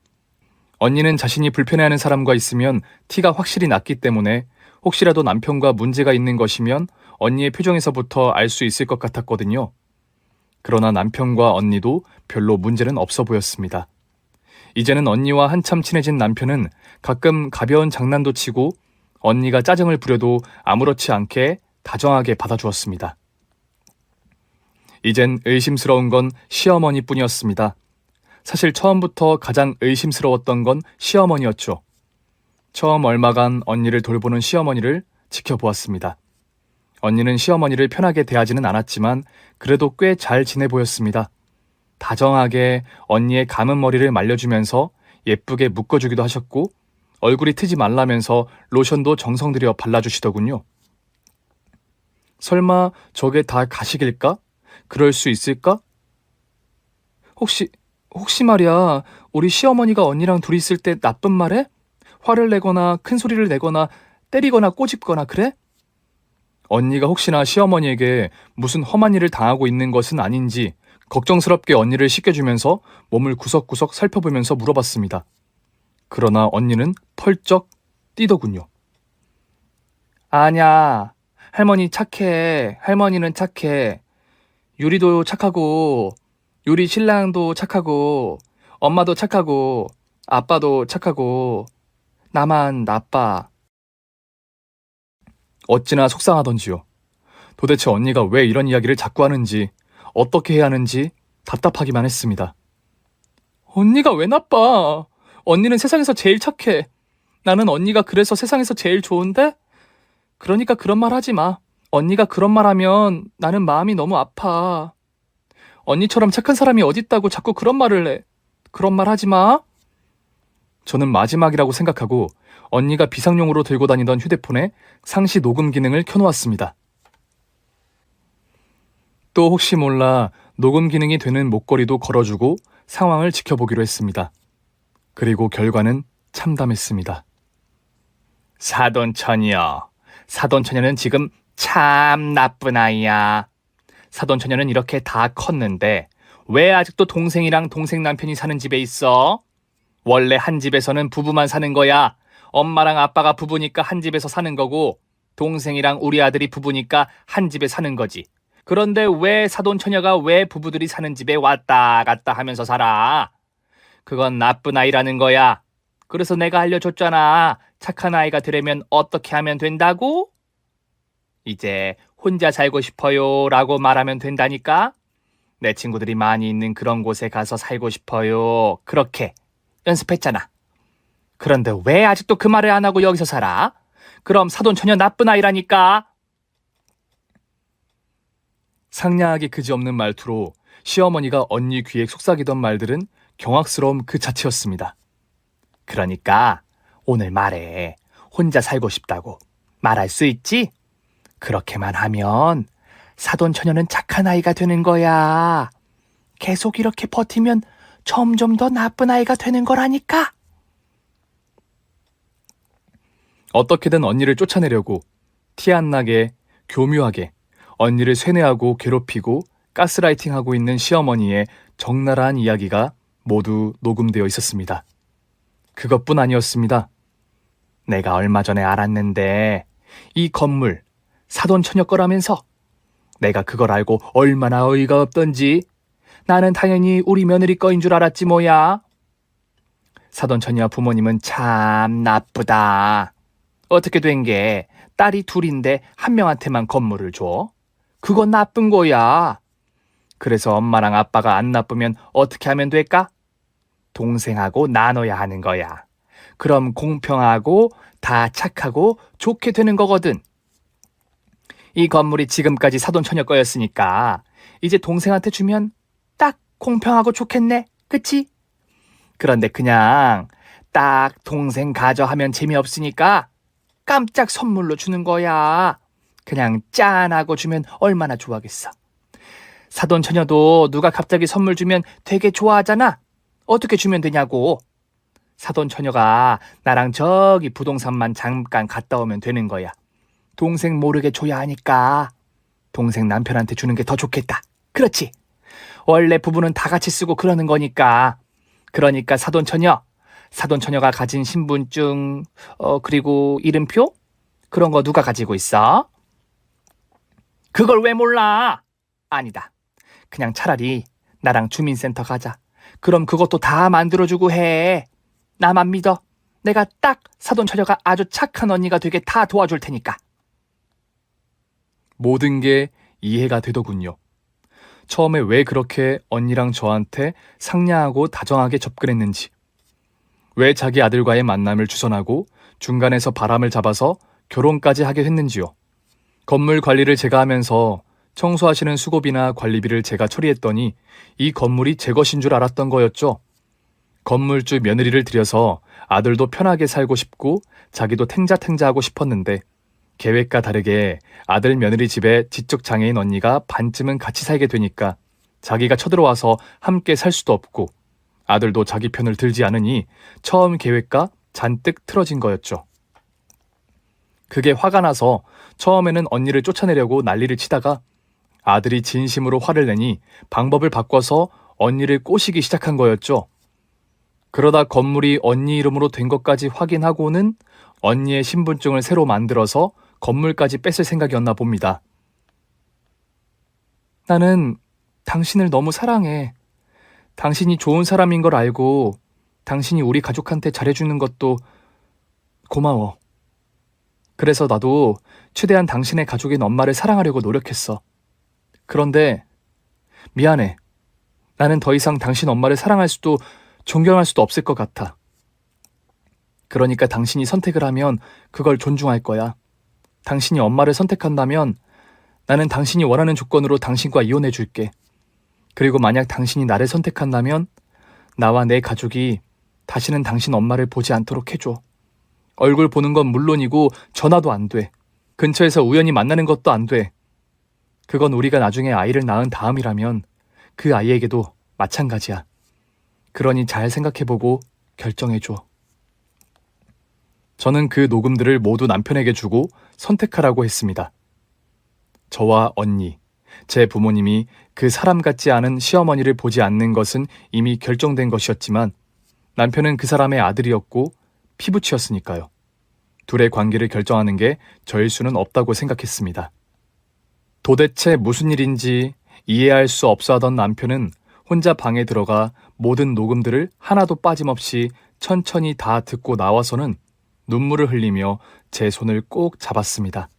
언니는 자신이 불편해하는 사람과 있으면 티가 확실히 났기 때문에 혹시라도 남편과 문제가 있는 것이면 언니의 표정에서부터 알 수 있을 것 같았거든요. 그러나 남편과 언니도 별로 문제는 없어 보였습니다. 이제는 언니와 한참 친해진 남편은 가끔 가벼운 장난도 치고 언니가 짜증을 부려도 아무렇지 않게 다정하게 받아주었습니다. 이젠 의심스러운 건 시어머니뿐이었습니다. 사실 처음부터 가장 의심스러웠던 건 시어머니였죠. 처음 얼마간 언니를 돌보는 시어머니를 지켜보았습니다. 언니는 시어머니를 편하게 대하지는 않았지만 그래도 꽤 잘 지내 보였습니다. 다정하게 언니의 감은 머리를 말려주면서 예쁘게 묶어주기도 하셨고 얼굴이 트지 말라면서 로션도 정성 들여 발라주시더군요. 설마 저게 다 가식일까? 그럴 수 있을까? 혹시 말이야, 우리 시어머니가 언니랑 둘이 있을 때 나쁜 말 해? 화를 내거나 큰 소리를 내거나 때리거나 꼬집거나 그래? 언니가 혹시나 시어머니에게 무슨 험한 일을 당하고 있는 것은 아닌지 걱정스럽게 언니를 씻겨주면서 몸을 구석구석 살펴보면서 물어봤습니다. 그러나 언니는 펄쩍 뛰더군요. 아냐, 할머니 착해. 할머니는 착해. 유리도 착하고, 유리 신랑도 착하고, 엄마도 착하고, 아빠도 착하고, 나만 나빠. 어찌나 속상하던지요. 도대체 언니가 왜 이런 이야기를 자꾸 하는지, 어떻게 해야 하는지 답답하기만 했습니다. 언니가 왜 나빠? 언니는 세상에서 제일 착해. 나는 언니가 그래서 세상에서 제일 좋은데? 그러니까 그런 말 하지 마. 언니가 그런 말 하면 나는 마음이 너무 아파. 언니처럼 착한 사람이 어딨다고 자꾸 그런 말을 해. 그런 말 하지 마. 저는 마지막이라고 생각하고 언니가 비상용으로 들고 다니던 휴대폰에 상시 녹음 기능을 켜놓았습니다. 또 혹시 몰라 녹음 기능이 되는 목걸이도 걸어주고 상황을 지켜보기로 했습니다. 그리고 결과는 참담했습니다. 사돈처녀. 사돈처녀는 지금 참 나쁜 아이야. 사돈처녀는 이렇게 다 컸는데 왜 아직도 동생이랑 동생 남편이 사는 집에 있어? 원래 한 집에서는 부부만 사는 거야. 엄마랑 아빠가 부부니까 한 집에서 사는 거고 동생이랑 우리 아들이 부부니까 한 집에 사는 거지. 그런데 왜 사돈처녀가 왜 부부들이 사는 집에 왔다 갔다 하면서 살아? 그건 나쁜 아이라는 거야. 그래서 내가 알려줬잖아. 착한 아이가 되려면 어떻게 하면 된다고? 이제 혼자 살고 싶어요 라고 말하면 된다니까? 내 친구들이 많이 있는 그런 곳에 가서 살고 싶어요. 그렇게 연습했잖아. 그런데 왜 아직도 그 말을 안 하고 여기서 살아? 그럼 사돈처녀 나쁜 아이라니까? 상냥하기 그지없는 말투로 시어머니가 언니 귀에 속삭이던 말들은 경악스러움 그 자체였습니다. 그러니까 오늘 말해. 혼자 살고 싶다고 말할 수 있지? 그렇게만 하면 사돈처녀는 착한 아이가 되는 거야. 계속 이렇게 버티면 점점 더 나쁜 아이가 되는 거라니까. 어떻게든 언니를 쫓아내려고 티 안 나게 교묘하게 언니를 쇠뇌하고 괴롭히고 가스라이팅하고 있는 시어머니의 적나라한 이야기가 모두 녹음되어 있었습니다. 그것뿐 아니었습니다. 내가 얼마 전에 알았는데 이 건물 사돈처녀 거라면서. 내가 그걸 알고 얼마나 어이가 없던지. 나는 당연히 우리 며느리 거인 줄 알았지 뭐야. 사돈처녀 부모님은 참 나쁘다. 어떻게 된 게 딸이 둘인데 한 명한테만 건물을 줘? 그건 나쁜 거야. 그래서 엄마랑 아빠가 안 나쁘면 어떻게 하면 될까? 동생하고 나눠야 하는 거야. 그럼 공평하고 다 착하고 좋게 되는 거거든. 이 건물이 지금까지 사돈처녀 거였으니까 이제 동생한테 주면 딱 공평하고 좋겠네. 그치? 그런데 그냥 딱 동생 가져 하면 재미없으니까 깜짝 선물로 주는 거야. 그냥 짠하고 주면 얼마나 좋아하겠어. 사돈처녀도 누가 갑자기 선물 주면 되게 좋아하잖아. 어떻게 주면 되냐고. 사돈처녀가 나랑 저기 부동산만 잠깐 갔다 오면 되는 거야. 동생 모르게 줘야 하니까 동생 남편한테 주는 게 더 좋겠다. 그렇지? 원래 부부는 다 같이 쓰고 그러는 거니까. 그러니까 사돈처녀가 가진 신분증, 그리고 이름표? 그런 거 누가 가지고 있어? 그걸 왜 몰라? 아니다. 그냥 차라리 나랑 주민센터 가자. 그럼 그것도 다 만들어주고 해. 나만 믿어. 내가 딱 사돈처녀가 아주 착한 언니가 되게 다 도와줄 테니까. 모든 게 이해가 되더군요. 처음에 왜 그렇게 언니랑 저한테 상냥하고 다정하게 접근했는지, 왜 자기 아들과의 만남을 주선하고 중간에서 바람을 잡아서 결혼까지 하게 했는지요. 건물 관리를 제가 하면서 청소하시는 수고비나 관리비를 제가 처리했더니 이 건물이 제 것인 줄 알았던 거였죠. 건물주 며느리를 들여서 아들도 편하게 살고 싶고 자기도 탱자탱자하고 싶었는데 계획과 다르게 아들 며느리 집에 지적 장애인 언니가 반쯤은 같이 살게 되니까 자기가 쳐들어와서 함께 살 수도 없고 아들도 자기 편을 들지 않으니 처음 계획과 잔뜩 틀어진 거였죠. 그게 화가 나서 처음에는 언니를 쫓아내려고 난리를 치다가 아들이 진심으로 화를 내니 방법을 바꿔서 언니를 꼬시기 시작한 거였죠. 그러다 건물이 언니 이름으로 된 것까지 확인하고는 언니의 신분증을 새로 만들어서 건물까지 뺏을 생각이었나 봅니다. 나는 당신을 너무 사랑해. 당신이 좋은 사람인 걸 알고 당신이 우리 가족한테 잘해주는 것도 고마워. 그래서 나도 최대한 당신의 가족인 엄마를 사랑하려고 노력했어. 그런데 미안해. 나는 더 이상 당신 엄마를 사랑할 수도 존경할 수도 없을 것 같아. 그러니까 당신이 선택을 하면 그걸 존중할 거야. 당신이 엄마를 선택한다면 나는 당신이 원하는 조건으로 당신과 이혼해 줄게. 그리고 만약 당신이 나를 선택한다면 나와 내 가족이 다시는 당신 엄마를 보지 않도록 해줘. 얼굴 보는 건 물론이고 전화도 안 돼. 근처에서 우연히 만나는 것도 안 돼. 그건 우리가 나중에 아이를 낳은 다음이라면 그 아이에게도 마찬가지야. 그러니 잘 생각해보고 결정해줘. 저는 그 녹음들을 모두 남편에게 주고 선택하라고 했습니다. 저와 언니, 제 부모님이 그 사람 같지 않은 시어머니를 보지 않는 것은 이미 결정된 것이었지만 남편은 그 사람의 아들이었고 피부치였으니까요. 둘의 관계를 결정하는 게 저일 수는 없다고 생각했습니다. 도대체 무슨 일인지 이해할 수 없어 하던 남편은 혼자 방에 들어가 모든 녹음들을 하나도 빠짐없이 천천히 다 듣고 나와서는 눈물을 흘리며 제 손을 꼭 잡았습니다.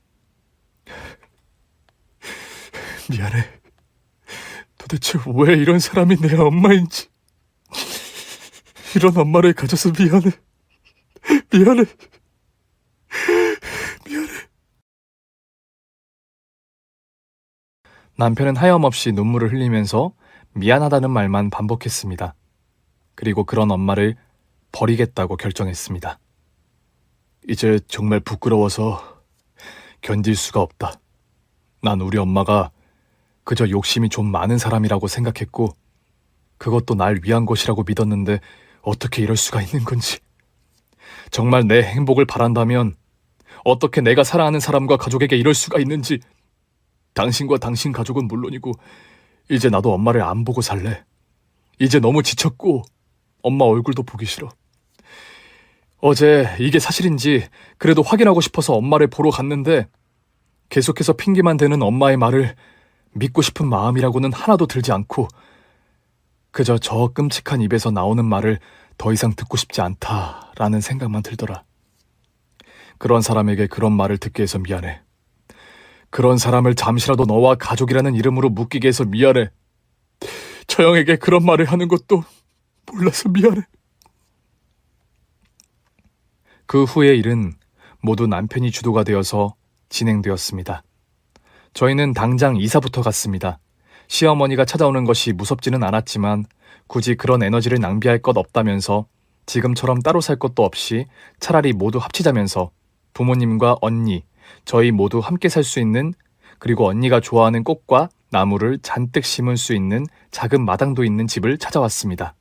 미안해. 도대체 왜 이런 사람이 내 엄마인지. 이런 엄마를 가져서 미안해. 미안해. 미안해. 남편은 하염없이 눈물을 흘리면서 미안하다는 말만 반복했습니다. 그리고 그런 엄마를 버리겠다고 결정했습니다. 이제 정말 부끄러워서 견딜 수가 없다. 난 우리 엄마가 그저 욕심이 좀 많은 사람이라고 생각했고 그것도 날 위한 것이라고 믿었는데 어떻게 이럴 수가 있는 건지. 정말 내 행복을 바란다면 어떻게 내가 사랑하는 사람과 가족에게 이럴 수가 있는지. 당신과 당신 가족은 물론이고 이제 나도 엄마를 안 보고 살래. 이제 너무 지쳤고 엄마 얼굴도 보기 싫어. 어제 이게 사실인지 그래도 확인하고 싶어서 엄마를 보러 갔는데 계속해서 핑계만 대는 엄마의 말을 믿고 싶은 마음이라고는 하나도 들지 않고 그저 저 끔찍한 입에서 나오는 말을 더 이상 듣고 싶지 않다라는 생각만 들더라. 그런 사람에게 그런 말을 듣게 해서 미안해. 그런 사람을 잠시라도 너와 가족이라는 이름으로 묶이게 해서 미안해. 처형에게 그런 말을 하는 것도 몰라서 미안해. 그 후의 일은 모두 남편이 주도가 되어서 진행되었습니다. 저희는 당장 이사부터 갔습니다. 시어머니가 찾아오는 것이 무섭지는 않았지만 굳이 그런 에너지를 낭비할 것 없다면서 지금처럼 따로 살 것도 없이 차라리 모두 합치자면서 부모님과 언니, 저희 모두 함께 살 수 있는, 그리고 언니가 좋아하는 꽃과 나무를 잔뜩 심을 수 있는 작은 마당도 있는 집을 찾아왔습니다.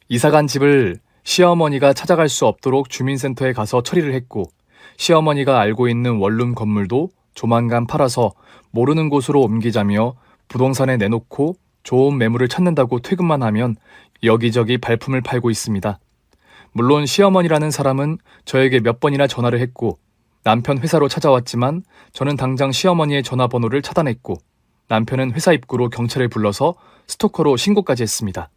이사간 집을 시어머니가 찾아갈 수 없도록 주민센터에 가서 처리를 했고 시어머니가 알고 있는 원룸 건물도 조만간 팔아서 모르는 곳으로 옮기자며 부동산에 내놓고 좋은 매물을 찾는다고 퇴근만 하면 여기저기 발품을 팔고 있습니다. 물론 시어머니라는 사람은 저에게 몇 번이나 전화를 했고 남편 회사로 찾아왔지만 저는 당장 시어머니의 전화번호를 차단했고 남편은 회사 입구로 경찰을 불러서 스토커로 신고까지 했습니다.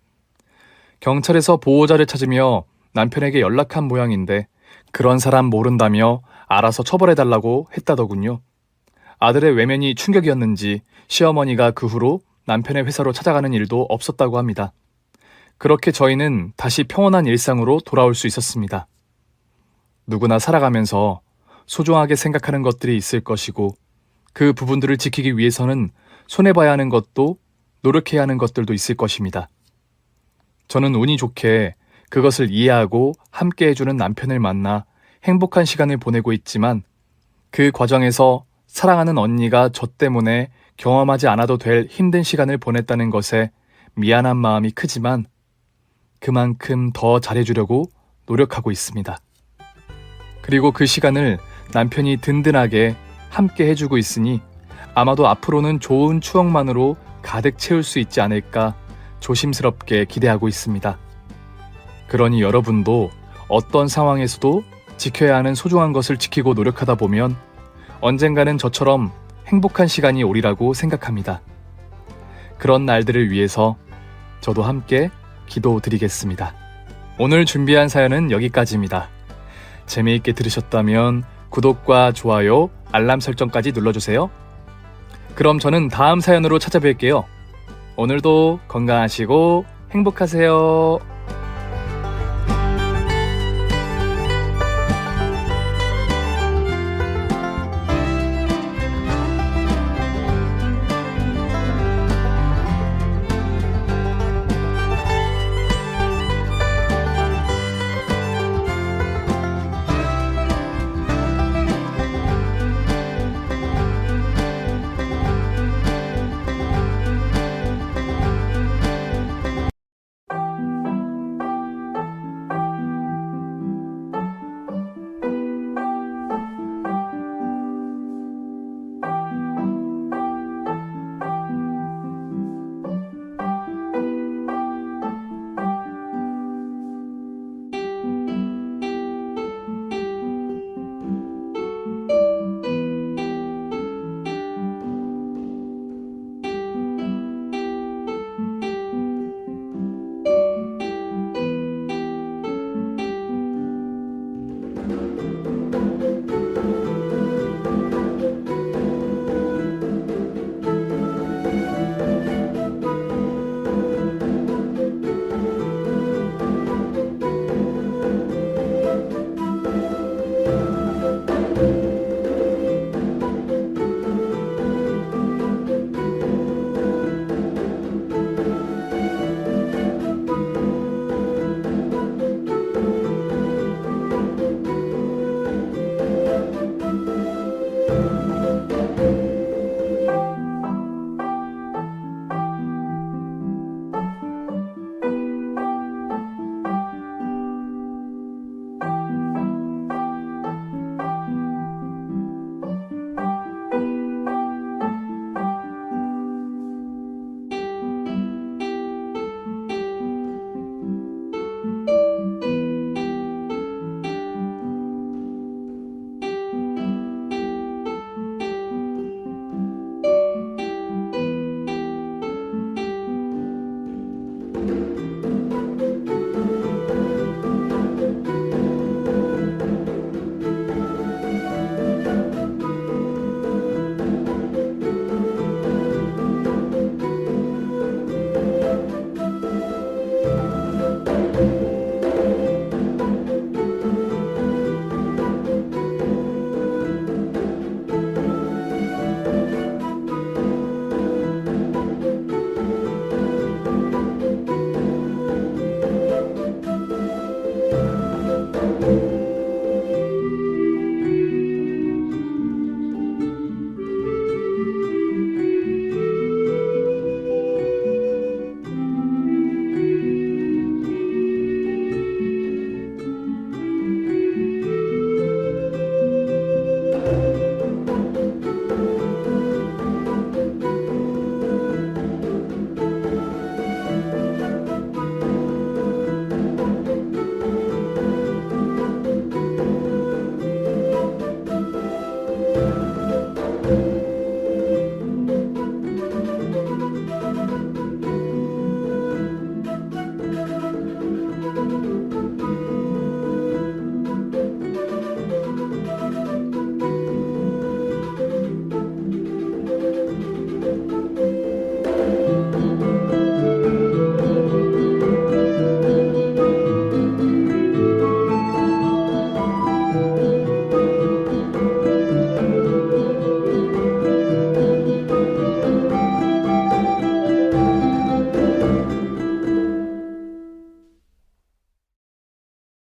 경찰에서 보호자를 찾으며 남편에게 연락한 모양인데 그런 사람 모른다며 알아서 처벌해달라고 했다더군요. 아들의 외면이 충격이었는지 시어머니가 그 후로 남편의 회사로 찾아가는 일도 없었다고 합니다. 그렇게 저희는 다시 평온한 일상으로 돌아올 수 있었습니다. 누구나 살아가면서 소중하게 생각하는 것들이 있을 것이고 그 부분들을 지키기 위해서는 손해봐야 하는 것도 노력해야 하는 것들도 있을 것입니다. 저는 운이 좋게 그것을 이해하고 함께 해주는 남편을 만나 행복한 시간을 보내고 있지만 그 과정에서 사랑하는 언니가 저 때문에 경험하지 않아도 될 힘든 시간을 보냈다는 것에 미안한 마음이 크지만 그만큼 더 잘해주려고 노력하고 있습니다. 그리고 그 시간을 남편이 든든하게 함께 해주고 있으니 아마도 앞으로는 좋은 추억만으로 가득 채울 수 있지 않을까 조심스럽게 기대하고 있습니다. 그러니 여러분도 어떤 상황에서도 지켜야 하는 소중한 것을 지키고 노력하다 보면 언젠가는 저처럼 행복한 시간이 오리라고 생각합니다. 그런 날들을 위해서 저도 함께 기도드리겠습니다. 오늘 준비한 사연은 여기까지입니다. 재미있게 들으셨다면 구독과 좋아요, 알람 설정까지 눌러주세요. 그럼 저는 다음 사연으로 찾아뵐게요. 오늘도 건강하시고 행복하세요.